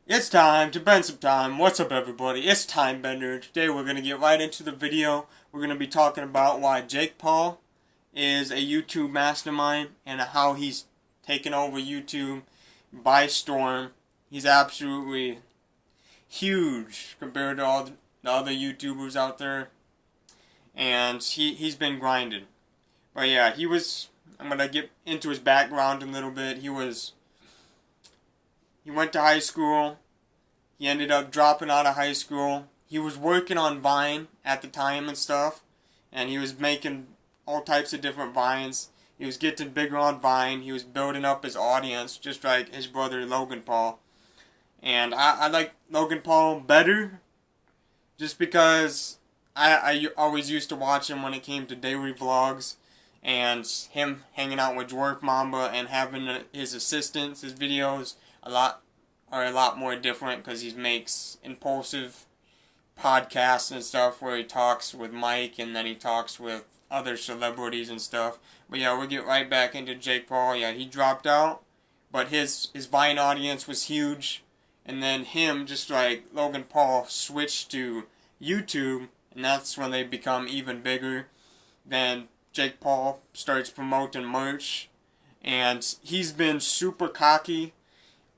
It's time to bend some time. What's up, everybody? It's TimeBender. Today we're going to get right into the video. We're going to be talking about why Jake Paul is a YouTube mastermind and how he's taken over YouTube by storm. He's absolutely huge compared to all the other YouTubers out there. And he's been grinding. But yeah, I'm going to get into his background a little bit. He went to high school. He ended up dropping out of high school. He was working on Vine at the time and stuff. And he was making all types of different Vines. He was getting bigger on Vine. He was building up his audience, just like his brother Logan Paul. And I like Logan Paul better, just because I always used to watch him when it came to daily vlogs. And him hanging out with Dwarf Mamba and having his assistants, his videos, are a lot more different because he makes impulsive podcasts and stuff where he talks with Mike and then he talks with other celebrities and stuff. But yeah, we'll get right back into Jake Paul. Yeah, he dropped out, but his Vine audience was huge. And then him, just like Logan Paul, switched to YouTube, and that's when they become even bigger. Then Jake Paul starts promoting merch, and he's been super cocky,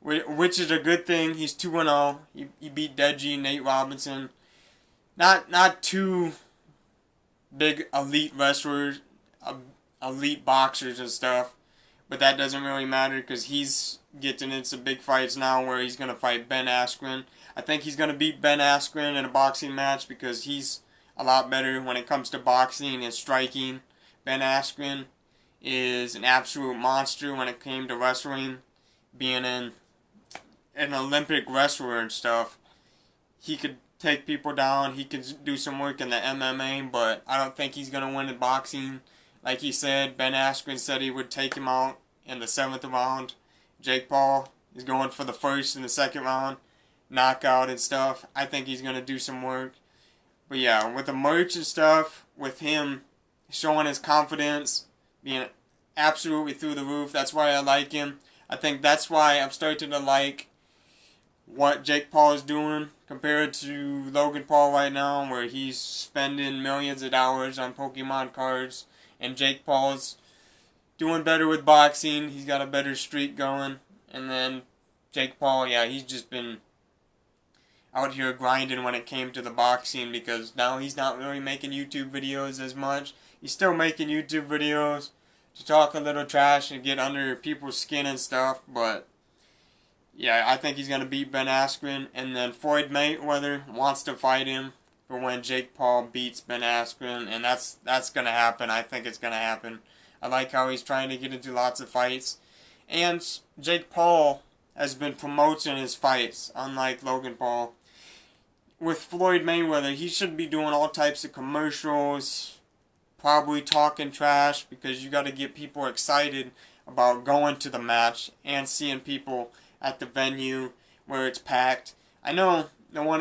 which is a good thing. He's 2-0. He beat Deji, Nate Robinson. Not two big elite wrestlers, elite boxers and stuff, but that doesn't really matter because he's getting into some big fights now where he's going to fight Ben Askren. I think he's going to beat Ben Askren in a boxing match because he's a lot better when it comes to boxing and striking. Ben Askren is an absolute monster when it came to wrestling, being an Olympic wrestler and stuff. He could take people down. He could do some work in the MMA, but I don't think he's going to win in boxing. Like he said, Ben Askren said he would take him out in the 7th round. Jake Paul is going for the 1st and the 2nd round, knockout and stuff. I think he's going to do some work. But yeah, with the merch and stuff, with him showing his confidence, being absolutely through the roof, that's why I like him. I think that's why I'm starting to like what Jake Paul is doing compared to Logan Paul right now, where he's spending millions of dollars on Pokemon cards, and Jake Paul's doing better with boxing. He's got a better streak going, and then Jake Paul, yeah, he's just been out here grinding when it came to the boxing, because now he's not really making YouTube videos as much. He's still making YouTube videos to talk a little trash and get under people's skin and stuff, but yeah, I think he's going to beat Ben Askren, and then Floyd Mayweather wants to fight him for when Jake Paul beats Ben Askren, and that's going to happen. I think it's going to happen. I like how he's trying to get into lots of fights. And Jake Paul has been promoting his fights, unlike Logan Paul. With Floyd Mayweather, he should be doing all types of commercials, probably talking trash, because you got to get people excited about going to the match and seeing people at the venue where it's packed. I know the one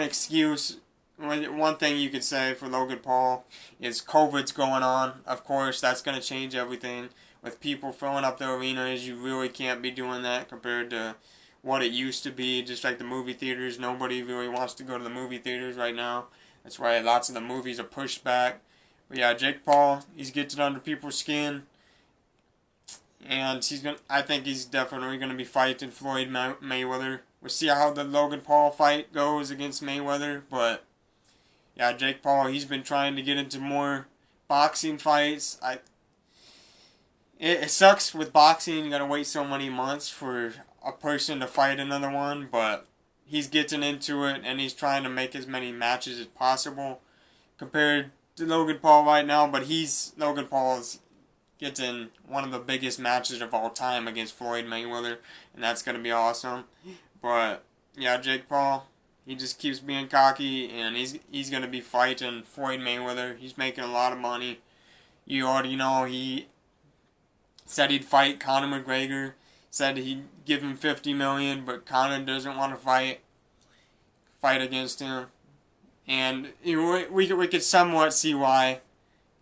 thing you could say for Logan Paul is COVID's going on. Of course, that's going to change everything. With people filling up the arenas, you really can't be doing that compared to what it used to be. Just like the movie theaters, nobody really wants to go to the movie theaters right now. That's why lots of the movies are pushed back. But yeah, Jake Paul, he's getting under people's skin. And I think he's definitely going to be fighting Floyd Mayweather. We'll see how the Logan Paul fight goes against Mayweather. But yeah, Jake Paul, he's been trying to get into more boxing fights. It sucks with boxing. You got to wait so many months for a person to fight another one. But he's getting into it, and he's trying to make as many matches as possible compared to Logan Paul right now. But Logan Paul's getting one of the biggest matches of all time against Floyd Mayweather, and that's going to be awesome. But yeah, Jake Paul, he just keeps being cocky, and he's going to be fighting Floyd Mayweather. He's making a lot of money. You already know he said he'd fight Conor McGregor, said he'd give him $50 million, but Conor doesn't want to fight against him. And you know, we could somewhat see why.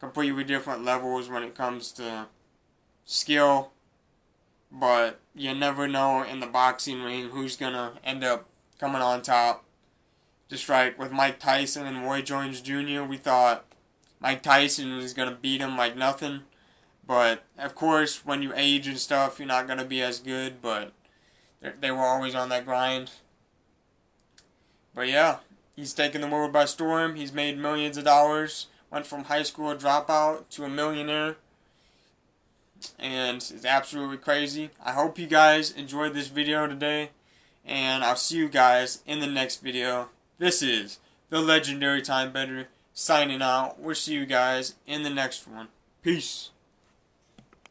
Completely different levels when it comes to skill, but you never know in the boxing ring who's gonna end up coming on top. Just like with Mike Tyson and Roy Jones Jr., we thought Mike Tyson was going to beat him like nothing. But, of course, when you age and stuff, you're not going to be as good. But they were always on that grind. But, yeah, he's taken the world by storm. He's made millions of dollars. Went from high school dropout to a millionaire. And it's absolutely crazy. I hope you guys enjoyed this video today. And I'll see you guys in the next video. This is the legendary TimeBender signing out. We'll see you guys in the next one. Peace.